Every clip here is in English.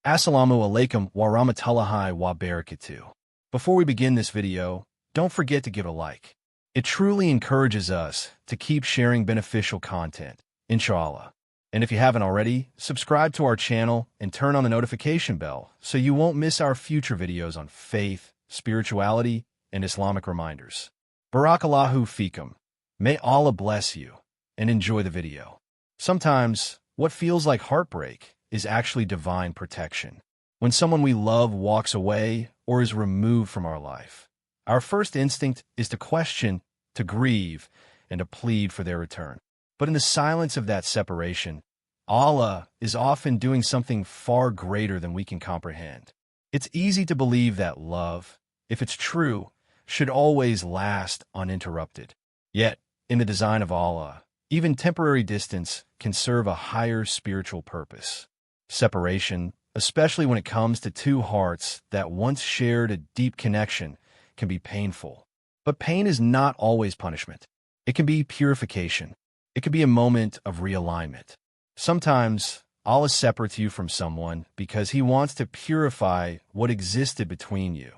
Assalamu alaikum wa rahmatullahi wa barakatuh. Before we begin this video, don't forget to give it a like. It truly encourages us to keep sharing beneficial content, inshallah. And if you haven't already, subscribe to our channel and turn on the notification bell so you won't miss our future videos on faith, spirituality, and Islamic reminders. Barakallahu feekum. May Allah bless you, and enjoy the video. Sometimes, what feels like heartbreak is actually divine protection. When someone we love walks away or is removed from our life, our first instinct is to question, to grieve, and to plead for their return. But in the silence of that separation, Allah is often doing something far greater than we can comprehend. It's easy to believe that love, if it's true, should always last uninterrupted. Yet, in the design of Allah, even temporary distance can serve a higher spiritual purpose. Separation, especially when it comes to two hearts that once shared a deep connection, can be painful. But pain is not always punishment. It can be purification. It can be a moment of realignment. Sometimes, Allah separates you from someone because He wants to purify what existed between you.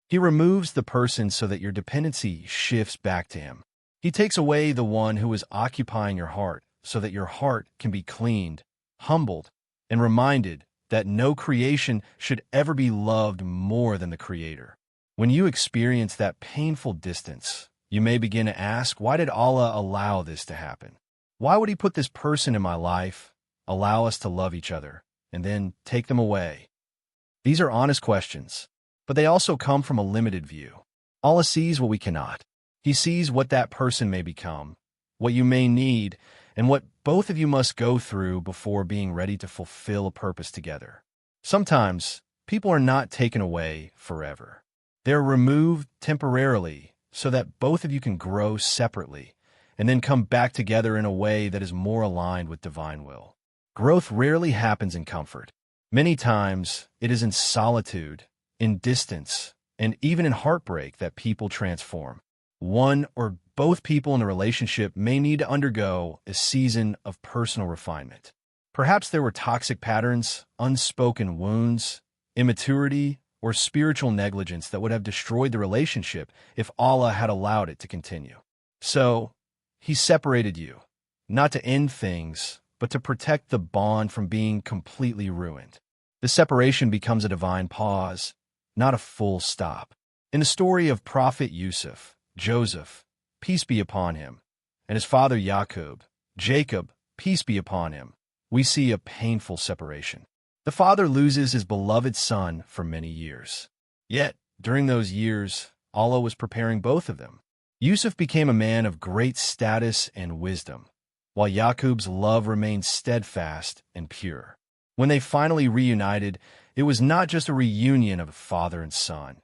He removes the person so that your dependency shifts back to Him. He takes away the one who is occupying your heart so that your heart can be cleaned, humbled, and reminded that no creation should ever be loved more than the Creator. When you experience that painful distance, you may begin to ask, why did Allah allow this to happen? Why would He put this person in my life, allow us to love each other, and then take them away? These are honest questions, but they also come from a limited view. Allah sees what we cannot. He sees what that person may become, what you may need, and what both of you must go through before being ready to fulfill a purpose together. Sometimes, people are not taken away forever. They're removed temporarily so that both of you can grow separately and then come back together in a way that is more aligned with divine will. Growth rarely happens in comfort. Many times, it is in solitude, in distance, and even in heartbreak that people transform. One or both people in a relationship may need to undergo a season of personal refinement. Perhaps there were toxic patterns, unspoken wounds, immaturity, or spiritual negligence that would have destroyed the relationship if Allah had allowed it to continue. So, He separated you, not to end things, but to protect the bond from being completely ruined. The separation becomes a divine pause, not a full stop. In the story of Prophet Yusuf, Joseph, peace be upon him, and his father Jacob, peace be upon him, we see a painful separation. The father loses his beloved son for many years. Yet, during those years, Allah was preparing both of them. Yusuf became a man of great status and wisdom, while Yaqub's love remained steadfast and pure. When they finally reunited, it was not just a reunion of a father and son.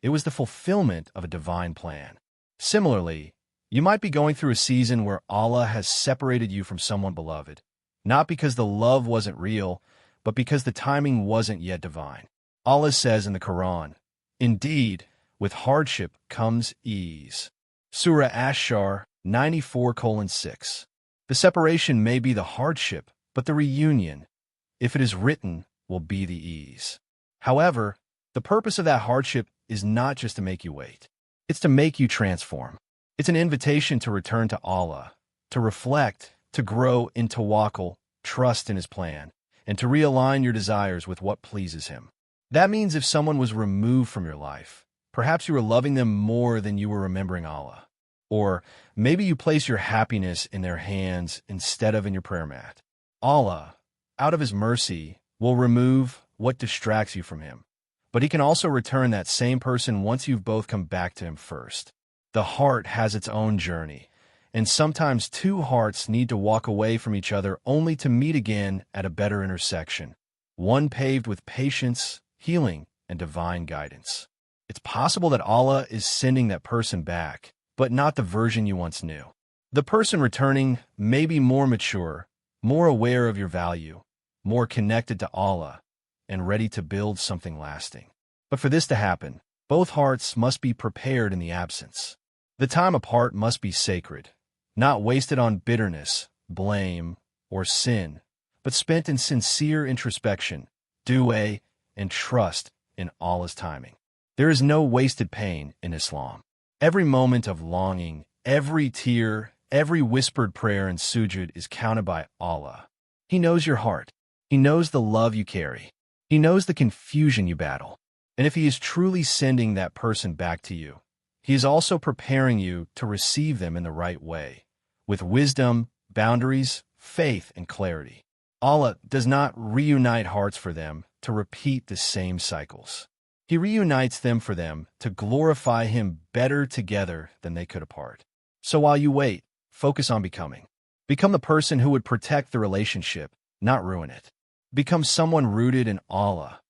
It was the fulfillment of a divine plan. Similarly, you might be going through a season where Allah has separated you from someone beloved, not because the love wasn't real, but because the timing wasn't yet divine. Allah says in the Quran, "Indeed, with hardship comes ease." Surah Ash-Shar 94:6. The separation may be the hardship, but the reunion, if it is written, will be the ease. However, the purpose of that hardship is not just to make you wait. It's to make you transform. It's an invitation to return to Allah, to reflect, to grow in tawakkul, trust in His plan, and to realign your desires with what pleases Him. That means if someone was removed from your life, perhaps you were loving them more than you were remembering Allah. Or maybe you place your happiness in their hands instead of in your prayer mat. Allah, out of His mercy, will remove what distracts you from Him. But He can also return that same person once you've both come back to Him first. The heart has its own journey, and sometimes two hearts need to walk away from each other only to meet again at a better intersection, one paved with patience, healing, and divine guidance. It's possible that Allah is sending that person back, but not the version you once knew. The person returning may be more mature, more aware of your value, more connected to Allah, and ready to build something lasting. But for this to happen, both hearts must be prepared in the absence. The time apart must be sacred, not wasted on bitterness, blame, or sin, but spent in sincere introspection, du'a, and trust in Allah's timing. There is no wasted pain in Islam. Every moment of longing, every tear, every whispered prayer and sujud is counted by Allah. He knows your heart. He knows the love you carry. He knows the confusion you battle. And if He is truly sending that person back to you, He is also preparing you to receive them in the right way, with wisdom, boundaries, faith, and clarity. Allah does not reunite hearts for them to repeat the same cycles. He reunites them for them to glorify Him better together than they could apart. So while you wait, focus on becoming. Become the person who would protect the relationship, not ruin it. Become someone rooted in Allah,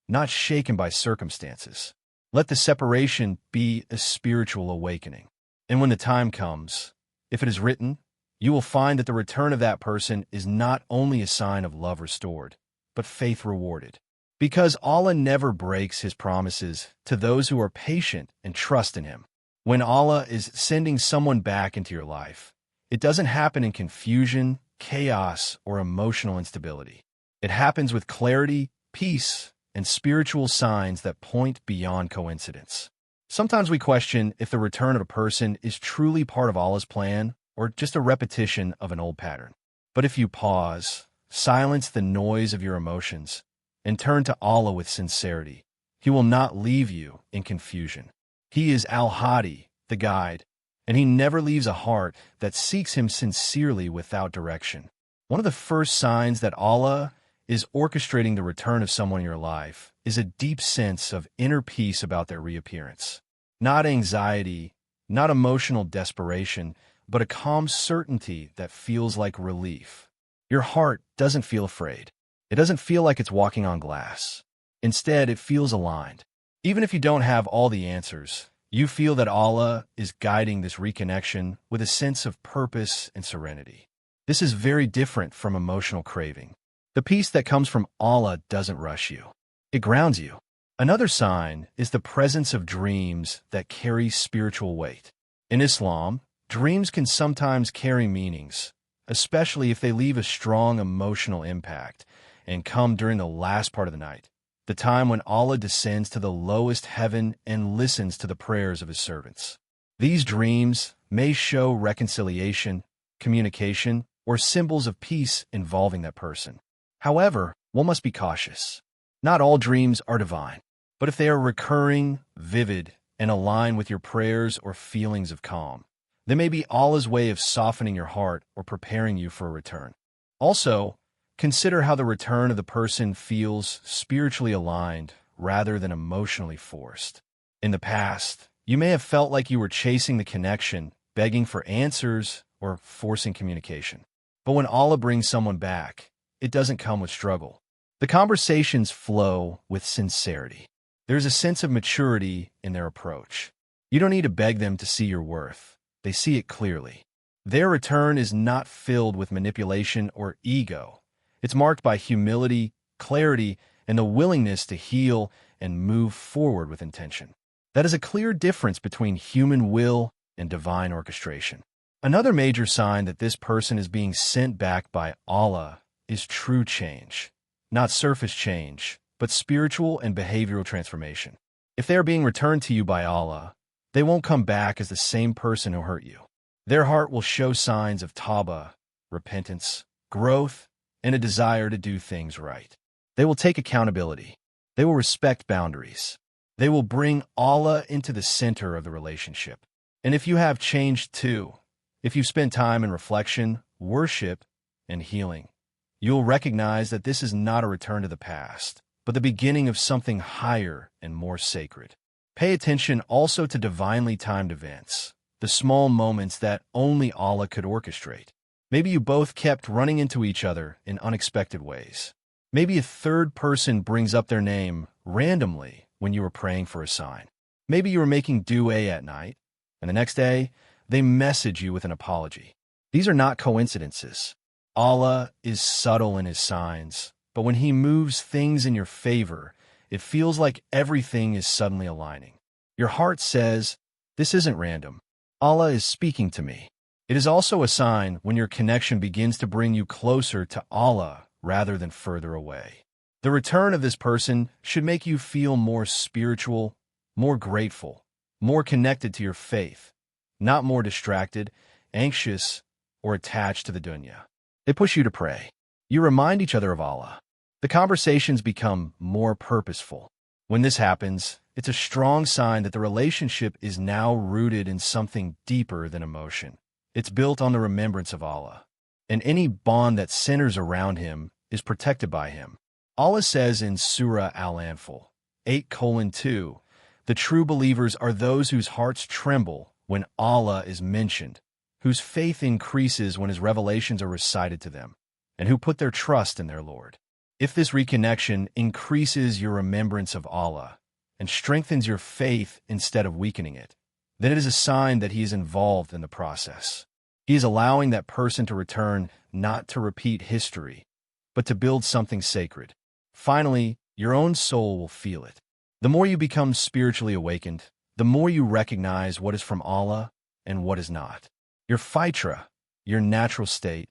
not shaken by circumstances. Let the separation be a spiritual awakening. And when the time comes, if it is written, you will find that the return of that person is not only a sign of love restored, but faith rewarded. Because Allah never breaks His promises to those who are patient and trust in Him. When Allah is sending someone back into your life, it doesn't happen in confusion, chaos, or emotional instability. It happens with clarity, peace, and spiritual signs that point beyond coincidence. Sometimes we question if the return of a person is truly part of Allah's plan or just a repetition of an old pattern. But if you pause, silence the noise of your emotions, and turn to Allah with sincerity, He will not leave you in confusion. He is Al-Hadi, the guide, and He never leaves a heart that seeks Him sincerely without direction. One of the first signs that Allah is orchestrating the return of someone in your life is a deep sense of inner peace about their reappearance. Not anxiety, not emotional desperation, but a calm certainty that feels like relief. Your heart doesn't feel afraid. It doesn't feel like it's walking on glass. Instead, it feels aligned. Even if you don't have all the answers, you feel that Allah is guiding this reconnection with a sense of purpose and serenity. This is very different from emotional craving. The peace that comes from Allah doesn't rush you. It grounds you. Another sign is the presence of dreams that carry spiritual weight. In Islam, dreams can sometimes carry meanings, especially if they leave a strong emotional impact and come during the last part of the night, the time when Allah descends to the lowest heaven and listens to the prayers of His servants. These dreams may show reconciliation, communication, or symbols of peace involving that person. However, one must be cautious. Not all dreams are divine, but if they are recurring, vivid, and align with your prayers or feelings of calm, they may be Allah's way of softening your heart or preparing you for a return. Also, consider how the return of the person feels spiritually aligned rather than emotionally forced. In the past, you may have felt like you were chasing the connection, begging for answers, or forcing communication. But when Allah brings someone back, it doesn't come with struggle. The conversations flow with sincerity. There's a sense of maturity in their approach. You don't need to beg them to see your worth. They see it clearly. Their return is not filled with manipulation or ego. It's marked by humility, clarity, and the willingness to heal and move forward with intention. That is a clear difference between human will and divine orchestration. Another major sign that this person is being sent back by Allah is true change. Not surface change, but spiritual and behavioral transformation. If they are being returned to you by Allah, they won't come back as the same person who hurt you. Their heart will show signs of tawbah, repentance, growth, and a desire to do things right. They will take accountability. They will respect boundaries. They will bring Allah into the center of the relationship. And if you have changed too, if you've spent time in reflection, worship, and healing, you'll recognize that this is not a return to the past, but the beginning of something higher and more sacred. Pay attention also to divinely timed events, the small moments that only Allah could orchestrate. Maybe you both kept running into each other in unexpected ways. Maybe a third person brings up their name randomly when you were praying for a sign. Maybe you were making du'a at night, and the next day, they message you with an apology. These are not coincidences. Allah is subtle in His signs, but when He moves things in your favor, it feels like everything is suddenly aligning. Your heart says, "This isn't random. Allah is speaking to me." It is also a sign when your connection begins to bring you closer to Allah rather than further away. The return of this person should make you feel more spiritual, more grateful, more connected to your faith, not more distracted, anxious, or attached to the dunya. They push you to pray. You remind each other of Allah. The conversations become more purposeful. When this happens, it's a strong sign that the relationship is now rooted in something deeper than emotion. It's built on the remembrance of Allah, and any bond that centers around Him is protected by Him. Allah says in Surah Al-Anfal 8:2, "The true believers are those whose hearts tremble when Allah is mentioned, whose faith increases when His revelations are recited to them, and who put their trust in their Lord." If this reconnection increases your remembrance of Allah and strengthens your faith instead of weakening it, then it is a sign that He is involved in the process. He is allowing that person to return not to repeat history, but to build something sacred. Finally, your own soul will feel it. The more you become spiritually awakened, the more you recognize what is from Allah and what is not. Your fitra, your natural state,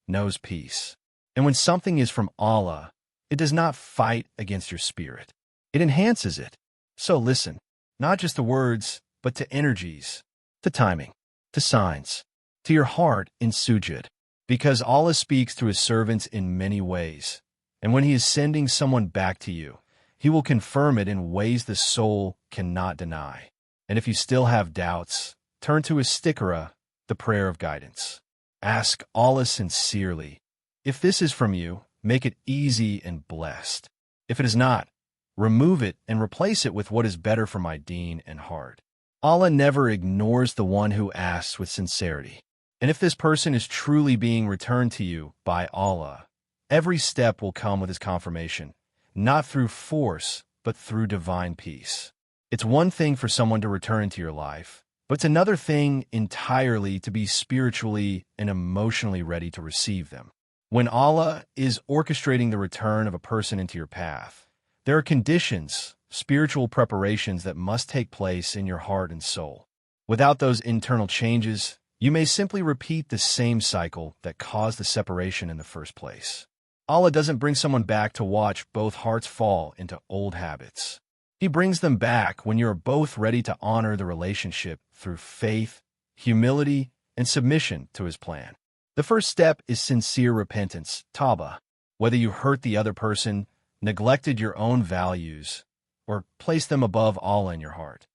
knows peace. And when something is from Allah, it does not fight against your spirit. It enhances it. So listen, not just to words, but to energies, to timing, to signs, to your heart in sujud. Because Allah speaks through His servants in many ways. And when He is sending someone back to you, He will confirm it in ways the soul cannot deny. And if you still have doubts, turn to istikhara, the prayer of guidance. Ask Allah sincerely. If this is from you, make it easy and blessed. If it is not, remove it and replace it with what is better for my deen and heart. Allah never ignores the one who asks with sincerity. And if this person is truly being returned to you by Allah, every step will come with His confirmation, not through force, but through divine peace. It's one thing for someone to return into your life, but it's another thing entirely to be spiritually and emotionally ready to receive them. When Allah is orchestrating the return of a person into your path, there are conditions, spiritual preparations that must take place in your heart and soul. Without those internal changes, you may simply repeat the same cycle that caused the separation in the first place. Allah doesn't bring someone back to watch both hearts fall into old habits. He brings them back when you are both ready to honor the relationship through faith, humility, and submission to His plan. The first step is sincere repentance, tawbah. Whether you hurt the other person, neglected your own values, or placed them above Allah in your heart,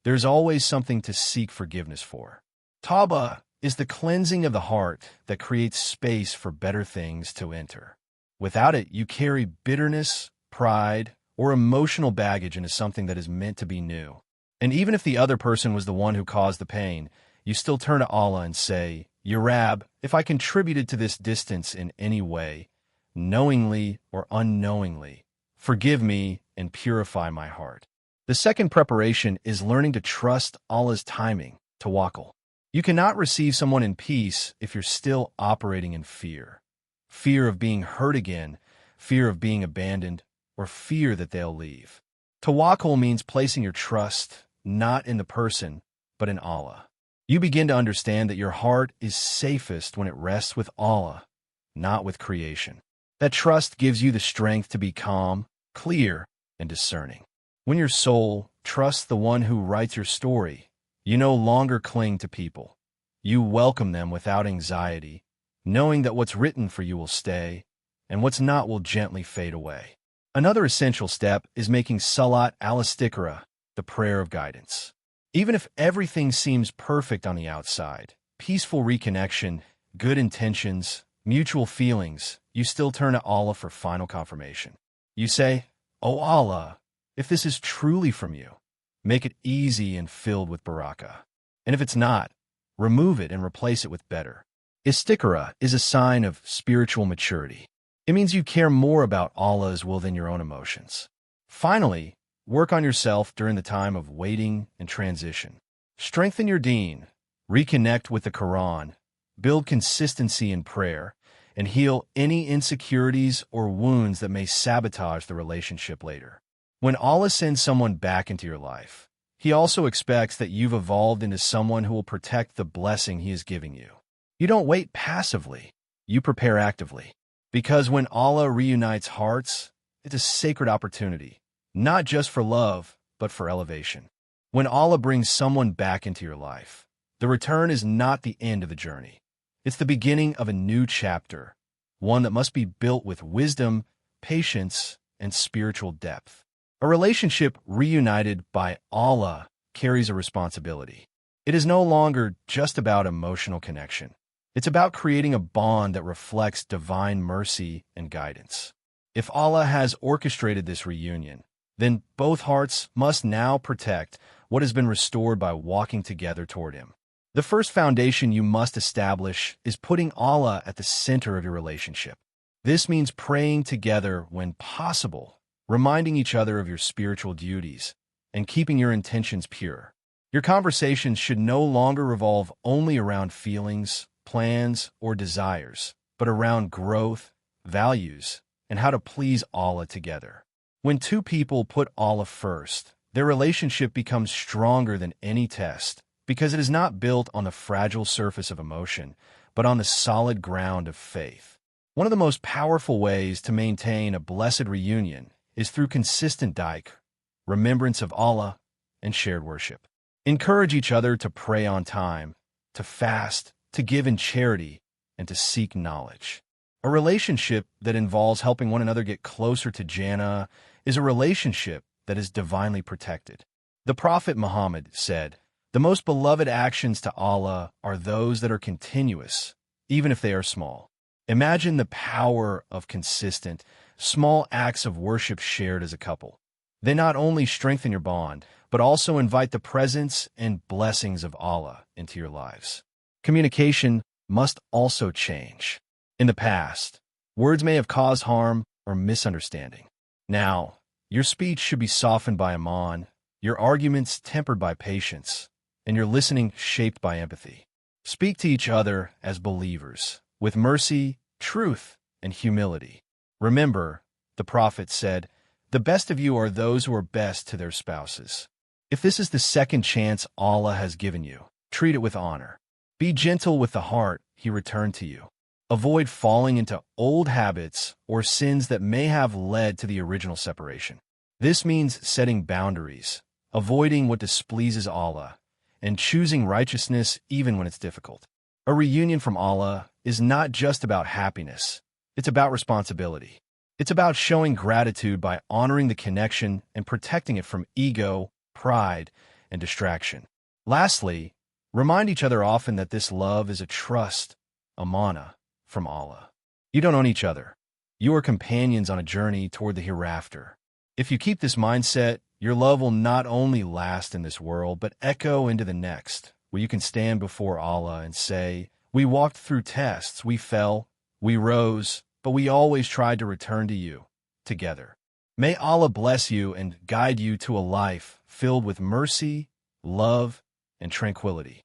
there's always something to seek forgiveness for. Tawbah is the cleansing of the heart that creates space for better things to enter. Without it, you carry bitterness, pride, or emotional baggage into something that is meant to be new. And even if the other person was the one who caused the pain, you still turn to Allah and say, "Ya Rab, if I contributed to this distance in any way, knowingly or unknowingly, forgive me and purify my heart." The second preparation is learning to trust Allah's timing, tawakkul. You cannot receive someone in peace if you're still operating in fear. Fear of being hurt again, fear of being abandoned, or fear that they'll leave. Tawakkul means placing your trust not in the person, but in Allah. You begin to understand that your heart is safest when it rests with Allah, not with creation. That trust gives you the strength to be calm, clear, and discerning. When your soul trusts the one who writes your story, you no longer cling to people. You welcome them without anxiety, knowing that what's written for you will stay, and what's not will gently fade away. Another essential step is making Salat al-Istikhara, the prayer of guidance. Even if everything seems perfect on the outside, peaceful reconnection, good intentions, mutual feelings, you still turn to Allah for final confirmation. You say, "O Allah, if this is truly from you, make it easy and filled with barakah. And if it's not, remove it and replace it with better." Istikhara is a sign of spiritual maturity. It means you care more about Allah's will than your own emotions. Finally, work on yourself during the time of waiting and transition. Strengthen your deen, reconnect with the Quran, build consistency in prayer, and heal any insecurities or wounds that may sabotage the relationship later. When Allah sends someone back into your life, He also expects that you've evolved into someone who will protect the blessing He is giving you. You don't wait passively, you prepare actively. Because when Allah reunites hearts, It's a sacred opportunity, not just for love, but for elevation. When Allah brings someone back into your life, the return is not the end of the journey. It's the beginning of a new chapter, one that must be built with wisdom, patience, and spiritual depth. A relationship reunited by Allah carries a responsibility. It is no longer just about emotional connection. It's about creating a bond that reflects divine mercy and guidance. If Allah has orchestrated this reunion, then both hearts must now protect what has been restored by walking together toward Him. The first foundation you must establish is putting Allah at the center of your relationship. This means praying together when possible, reminding each other of your spiritual duties, and keeping your intentions pure. Your conversations should no longer revolve only around feelings, plans, or desires, but around growth, values, and how to please Allah together. When two people put Allah first, their relationship becomes stronger than any test because it is not built on the fragile surface of emotion, but on the solid ground of faith. One of the most powerful ways to maintain a blessed reunion is through consistent duʿā, remembrance of Allah, and shared worship. Encourage each other to pray on time, to fast, to give in charity, and to seek knowledge. A relationship that involves helping one another get closer to Jannah is a relationship that is divinely protected. The Prophet Muhammad said, "The most beloved actions to Allah are those that are continuous, even if they are small." Imagine the power of consistent, small acts of worship shared as a couple. They not only strengthen your bond, but also invite the presence and blessings of Allah into your lives. Communication must also change. In the past, words may have caused harm or misunderstanding. Now, your speech should be softened by Iman, your arguments tempered by patience, and your listening shaped by empathy. Speak to each other as believers, with mercy, truth, and humility. Remember, the Prophet said, "The best of you are those who are best to their spouses." If this is the second chance Allah has given you, treat it with honor. Be gentle with the heart He returned to you. Avoid falling into old habits or sins that may have led to the original separation. This means setting boundaries, avoiding what displeases Allah, and choosing righteousness even when it's difficult. A reunion from Allah is not just about happiness. It's about responsibility. It's about showing gratitude by honoring the connection and protecting it from ego, pride, and distraction. Lastly, remind each other often that this love is a trust, amana, from Allah. You don't own each other. You are companions on a journey toward the hereafter. If you keep this mindset, your love will not only last in this world, but echo into the next, where you can stand before Allah and say, "We walked through tests, we fell, we rose, but we always tried to return to you, together." May Allah bless you and guide you to a life filled with mercy, love, and tranquility.